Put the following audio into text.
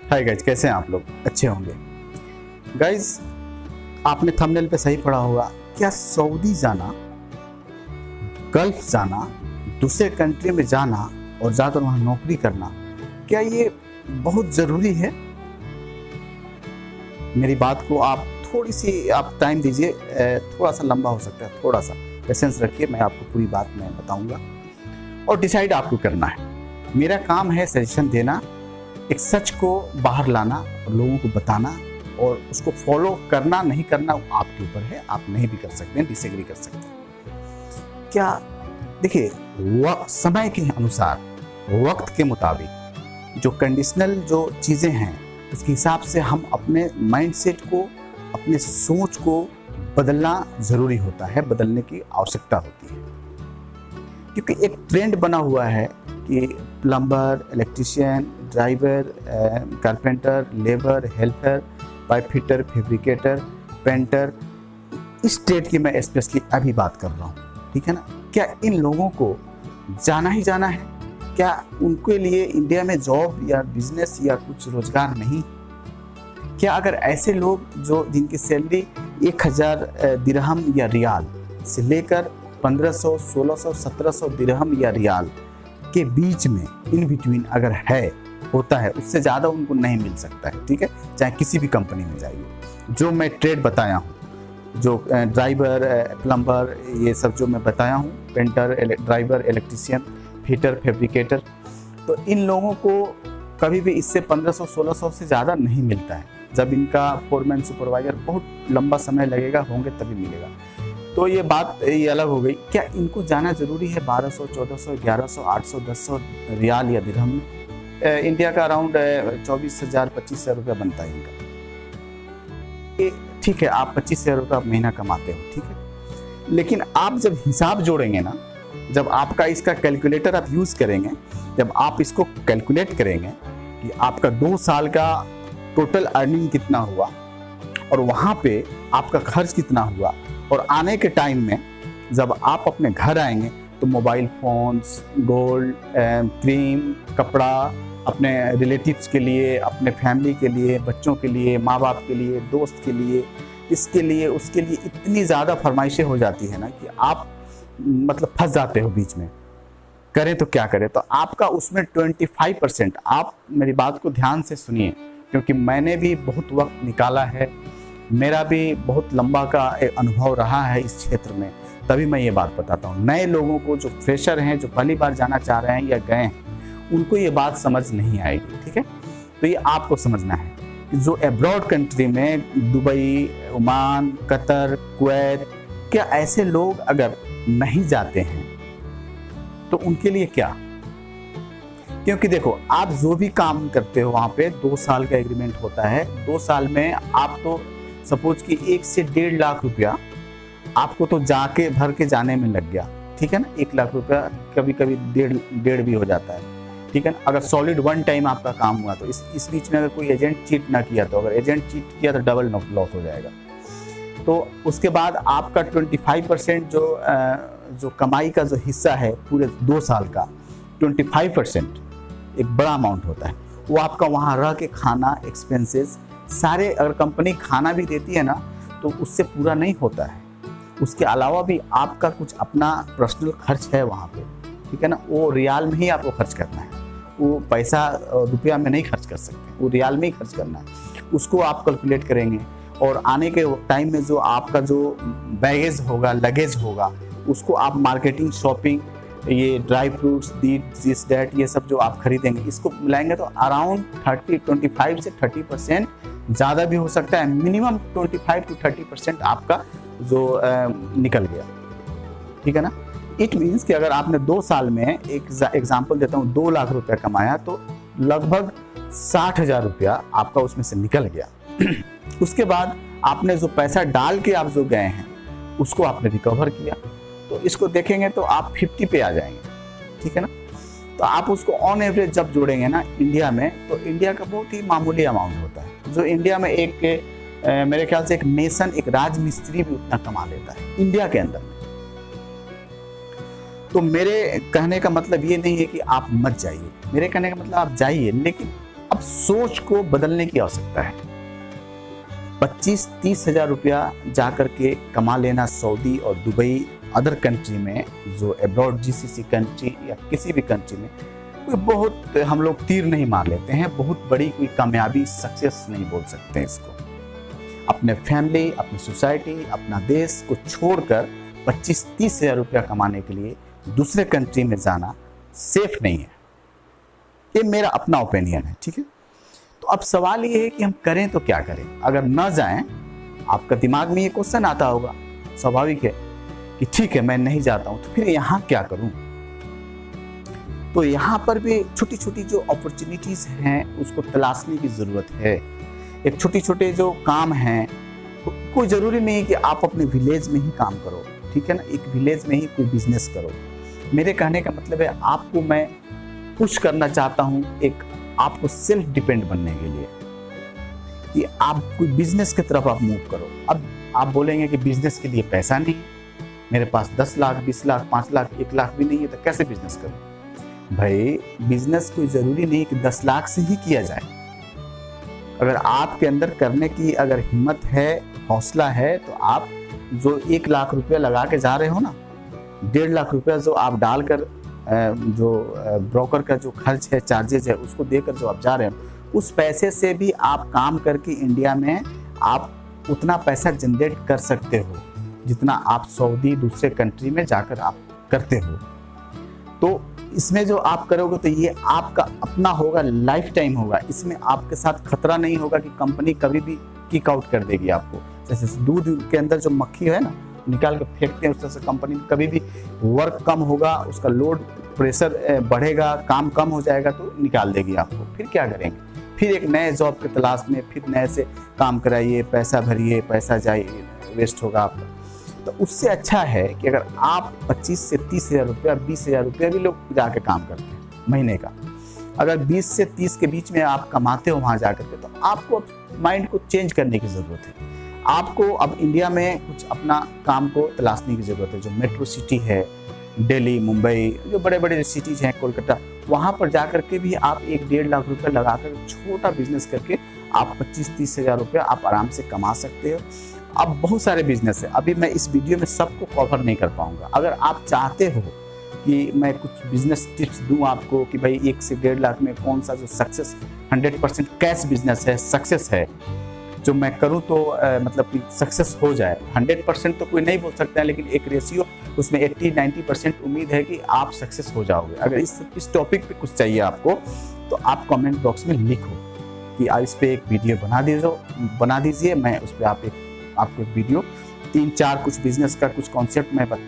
Hi guys, कैसे हैं आप लोग? अच्छे होंगे। गाइज, आपने थंबनेल पे सही पढ़ा होगा। क्या सऊदी जाना, गल्फ जाना, दूसरे कंट्री में जाना और जाकर वहाँ नौकरी करना, क्या ये बहुत ज़रूरी है? मेरी बात को आप थोड़ी सी टाइम दीजिए, थोड़ा सा लंबा हो सकता है, थोड़ा सा पेशेंस रखिए। मैं आपको पूरी बात मैं बताऊंगा और डिसाइड आपको करना है। मेरा काम है सजेशन देना, एक सच को बाहर लाना और लोगों को बताना, और उसको फॉलो करना नहीं करना आपके ऊपर है। आप नहीं भी कर सकते हैं, डिसएग्री कर सकते हैं। क्या देखिए, समय के अनुसार, वक्त के मुताबिक जो कंडीशनल जो चीज़ें हैं, उसके हिसाब से हम अपने माइंडसेट को, अपने सोच को बदलना ज़रूरी होता है, बदलने की आवश्यकता होती है। क्योंकि एक ट्रेंड बना हुआ है कि plumber, electrician, driver, carpenter, labour, helper, pipe fitter, fabricator, painter, इस ट्रेड की मैं स्पेशली अभी बात कर रहा हूँ, ठीक है ना। क्या इन लोगों को जाना ही जाना है? क्या उनके लिए इंडिया में जॉब या बिजनेस या कुछ रोजगार नहीं? क्या अगर ऐसे लोग जो जिनकी सैलरी 1000 दिरहम या रियाल से लेकर 1500, 1600, 1700 दिरहम या रियाल के बीच में, इन बिटवीन अगर होता है, उससे ज़्यादा उनको नहीं मिल सकता है, ठीक है। चाहे किसी भी कंपनी में जाइए, जो मैं ट्रेड बताया हूँ, जो ड्राइवर, प्लम्बर, ये सब जो मैं बताया हूँ, painter, driver, electrician, fitter, fabricator, तो इन लोगों को कभी भी इससे 1500, 1600 से ज़्यादा नहीं मिलता है। जब इनका फोरमैन, सुपरवाइजर बहुत लंबा समय लगेगा, होंगे तभी मिलेगा। तो ये बात ये अलग हो गई। क्या इनको जाना ज़रूरी है 1200, 1400, 1100, 800, 1000 रियाल या दिरहम में? इंडिया का अराउंड 24,000, 25,000 रुपया बनता है इनका। ठीक है, आप 25,000 रुपया महीना कमाते हो, ठीक है। लेकिन आप जब हिसाब जोड़ेंगे ना, जब आपका इसका कैलकुलेटर आप यूज़ करेंगे, जब आप इसको कैलकुलेट करेंगे कि आपका 2 साल का टोटल अर्निंग कितना हुआ और वहाँ पे आपका खर्च कितना हुआ, और आने के टाइम में जब आप अपने घर आएंगे तो मोबाइल फ़ोन्स, गोल्ड, क्रीम, कपड़ा, अपने रिलेटिव्स के लिए, अपने फैमिली के लिए, बच्चों के लिए, माँ बाप के लिए, दोस्त के लिए, इसके लिए, उसके लिए इतनी ज़्यादा फरमाइशें हो जाती है ना कि आप मतलब फंस जाते हो बीच में। करें तो क्या करें? तो आपका उसमें 25%, आप मेरी बात को ध्यान से सुनिए, क्योंकि मैंने भी बहुत वक्त निकाला है, मेरा भी बहुत लंबा का एक अनुभव रहा है इस क्षेत्र में, तभी मैं ये बात बताता हूँ। नए लोगों को, जो फ्रेशर हैं, जो पहली बार जाना चाह रहे हैं या गए हैं, उनको ये बात समझ नहीं आएगी, ठीक है। तो ये आपको समझना है कि जो अब्रॉड कंट्री में, दुबई, ओमान, कतर, कुवैत, क्या ऐसे लोग अगर नहीं जाते हैं तो उनके लिए क्या? क्योंकि देखो, आप जो भी काम करते हो वहाँ पे 2 साल का एग्रीमेंट होता है। 2 साल में आप तो सपोज कि 1 से 1.5 लाख रुपया आपको तो जाके भर के जाने में लग गया, ठीक है ना। 1 लाख रुपया कभी कभी डेढ़ भी हो जाता है, ठीक है ना। अगर सॉलिड 1 टाइम आपका काम हुआ तो इस बीच में अगर कोई एजेंट चीट ना किया, तो अगर एजेंट चीट किया तो डबल लॉस हो जाएगा। तो उसके बाद आपका 25% जो कमाई का जो हिस्सा है पूरे 2 साल का, 25% एक बड़ा अमाउंट होता है। वो आपका वहाँ रह के खाना, एक्सपेंसेस सारे, अगर कंपनी खाना भी देती है ना तो उससे पूरा नहीं होता है। उसके अलावा भी आपका कुछ अपना पर्सनल खर्च है वहाँ पे, ठीक है ना। वो रियाल में ही आपको खर्च करना है, वो पैसा रुपया में नहीं खर्च कर सकते, वो रियाल में ही खर्च करना है। उसको आप कैलकुलेट करेंगे, और आने के टाइम में जो आपका जो बैगेज होगा, लगेज होगा, उसको आप मार्केटिंग, शॉपिंग, ये ड्राई फ्रूट्स, दिस डैट, ये सब जो आप खरीदेंगे, इसको मिलाएंगे तो अराउंड 25 से 30%, ज़्यादा भी हो सकता है, मिनिमम 25 to 30% आपका जो निकल गया, ठीक है ना। इट मीन्स कि अगर आपने 2 साल में, एक एग्जाम्पल देता हूँ, 2 लाख रुपया कमाया तो लगभग 60,000 रुपया आपका उसमें से निकल गया। उसके बाद आपने जो पैसा डाल के आप जो गए हैं उसको आपने रिकवर किया, तो इसको देखेंगे तो आप 50 पे आ जाएंगे, ठीक है ना। तो आप उसको ऑन एवरेज जब जोड़ेंगे ना इंडिया में, तो इंडिया का बहुत ही मामूली अमाउंट होता है। जो इंडिया में मेरे ख्याल से एक मेसन, एक राजमिस्त्री भी उतना कमा लेता है इंडिया के अंदर में। तो मेरे कहने का मतलब ये नहीं है कि आप मत जाइए, मेरे कहने का मतलब आप जाइए, लेकिन अब सोच को बदलने की आवश्यकता है। 25-30 हजार रुपया जा करके कमा लेना सऊदी और दुबई अदर कंट्री में, जो अब्रॉड जीसीसी कंट्री या किसी भी कंट्री में, कोई बहुत हम लोग तीर नहीं मार लेते हैं, बहुत बड़ी कोई कामयाबी सक्सेस नहीं बोल सकते हैं इसको। अपने फैमिली, अपनी सोसाइटी, अपना देश को छोड़कर 25-30 हजार रुपया कमाने के लिए दूसरे कंट्री में जाना सेफ नहीं है। ये मेरा अपना ओपिनियन है, ठीक है। तो अब सवाल ये है कि हम करें तो क्या करें। अगर न जाएं, आपका दिमाग में ये क्वेश्चन आता होगा, स्वाभाविक है कि ठीक है मैं नहीं जाता हूं तो फिर यहाँ क्या करूं। तो यहाँ पर भी छोटी छोटी जो अपॉर्चुनिटीज हैं उसको तलाशने की जरूरत है। एक छोटे छोटे जो काम हैं, कोई जरूरी नहीं है कि आप अपने विलेज में ही काम करो, ठीक है ना। एक विलेज में ही कोई बिजनेस करो। मेरे कहने का मतलब है आपको मैं पुश करना चाहता हूँ एक आपको सेल्फ डिपेंड बनने के लिए, कि आप कोई बिजनेस की तरफ आप मूव करो। अब आप बोलेंगे कि बिजनेस के लिए पैसा नहीं, मेरे पास 10 लाख 20 लाख 5 लाख 1 लाख भी नहीं है तो कैसे बिजनेस करूं। भाई बिजनेस कोई जरूरी नहीं कि 10 लाख से ही किया जाए। अगर आपके अंदर करने की अगर हिम्मत है, हौसला है, तो आप जो 1 लाख रुपया लगा के जा रहे हो ना, 1.5 लाख रुपया जो आप डालकर जो ब्रोकर का जो खर्च है, चार्जेस है, उसको देकर जो आप जा रहे हो, उस पैसे से भी आप काम करके इंडिया में आप उतना पैसा जनरेट कर सकते हो जितना आप सऊदी दूसरे कंट्री में जाकर आप करते हो। तो इसमें जो आप करोगे तो ये आपका अपना होगा, लाइफ टाइम होगा। इसमें आपके साथ खतरा नहीं होगा कि कंपनी कभी भी किक आउट कर देगी आपको। जैसे दूध के अंदर जो मक्खी है ना, निकाल के फेंकते हैं, उस तरह से कंपनी में कभी भी वर्क कम होगा, उसका लोड प्रेशर बढ़ेगा, काम कम हो जाएगा तो निकाल देगी आपको। फिर क्या करेंगे? फिर एक नए जॉब की तलाश में फिर नए से काम कराइए, पैसा भरिए, पैसा जाइए, वेस्ट होगा आपका। तो उससे अच्छा है कि अगर आप 25 से 30 हजार रुपया, 20 हजार रुपया भी लोग जाके काम करते हैं महीने का, अगर 20 से 30 के बीच में आप कमाते हो वहाँ जाकर के, तो आपको माइंड को चेंज करने की ज़रूरत है। आपको अब इंडिया में कुछ अपना काम को तलाशने की ज़रूरत है। जो मेट्रो सिटी है, दिल्ली, मुंबई, जो बड़े बड़े सिटीज़ हैं, कोलकाता, वहाँ पर जाकर के भी आप 1-1.5 लाख रुपया लगाकर छोटा बिजनेस करके आप 25-30 हजार रुपया आप आराम से कमा सकते हो। अब बहुत सारे बिजनेस है, अभी मैं इस वीडियो में सबको कवर नहीं कर पाऊंगा। अगर आप चाहते हो कि मैं कुछ बिजनेस टिप्स दूं आपको कि भाई 1 से 1.5 लाख में कौन सा जो सक्सेस 100% कैश बिजनेस है, सक्सेस है, जो मैं करूं तो मतलब कि सक्सेस हो जाए। 100% तो कोई नहीं बोल सकता है, लेकिन एक रेशियो उसमें 80-90% उम्मीद है कि आप सक्सेस हो जाओगे। अगर इस टॉपिक पे कुछ चाहिए आपको तो आप कमेंट बॉक्स में लिखो कि इस पे एक वीडियो बना दीजिए। मैं उस पर आपको एक वीडियो 3-4 कुछ बिजनेस का कुछ कॉन्सेप्ट मैं